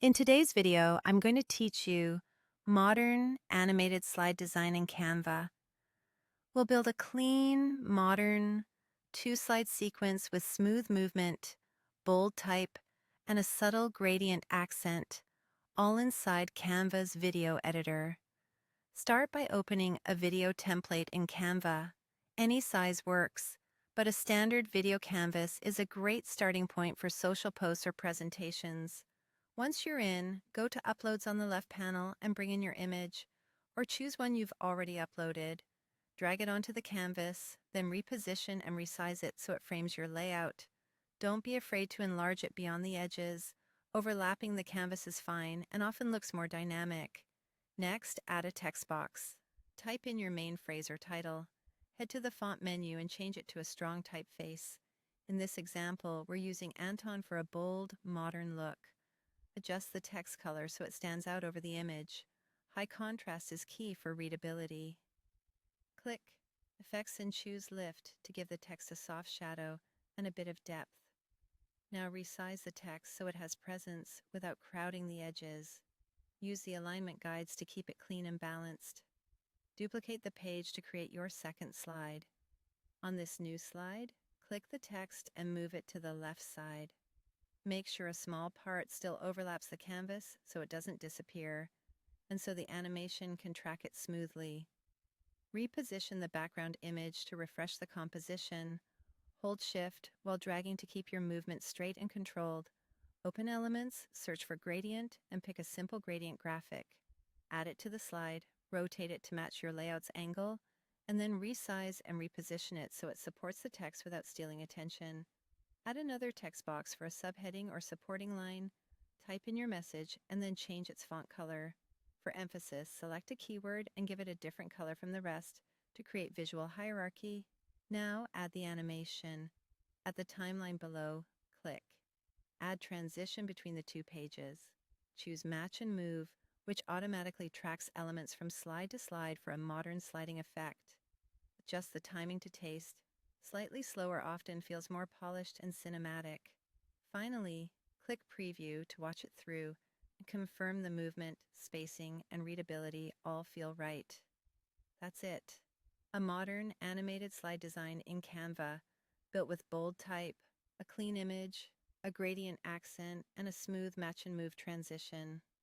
In today's video, I'm going to teach you modern animated slide design in Canva. We'll build a clean, modern, two-slide sequence with smooth movement, bold type, and a subtle gradient accent, all inside Canva's video editor. Start by opening a video template in Canva. Any size works, but a standard video canvas is a great starting point for social posts or presentations. Once you're in, go to Uploads on the left panel and bring in your image, or choose one you've already uploaded. Drag it onto the canvas, then reposition and resize it so it frames your layout. Don't be afraid to enlarge it beyond the edges. Overlapping the canvas is fine and often looks more dynamic. Next, add a text box. Type in your main phrase or title. Head to the font menu and change it to a strong typeface. In this example, we're using Anton for a bold, modern look. Adjust the text color so it stands out over the image. High contrast is key for readability. Click Effects and choose Lift to give the text a soft shadow and a bit of depth. Now resize the text so it has presence without crowding the edges. Use the alignment guides to keep it clean and balanced. Duplicate the page to create your second slide. On this new slide, click the text and move it to the left side. Make sure a small part still overlaps the canvas so it doesn't disappear, and so the animation can track it smoothly. Reposition the background image to refresh the composition. Hold Shift while dragging to keep your movement straight and controlled. Open Elements, search for Gradient, and pick a simple gradient graphic. Add it to the slide, rotate it to match your layout's angle, and then resize and reposition it so it supports the text without stealing attention. Add another text box for a subheading or supporting line, type in your message, and then change its font color. For emphasis, select a keyword and give it a different color from the rest to create visual hierarchy. Now add the animation. At the timeline below, click. Add transition between the two pages. Choose Match and Move, which automatically tracks elements from slide to slide for a modern sliding effect. Adjust the timing to taste. Slightly slower often feels more polished and cinematic. Finally, click Preview to watch it through and confirm the movement, spacing, and readability all feel right. That's it. A modern animated slide design in Canva, built with bold type, a clean image, a gradient accent, and a smooth match and move transition.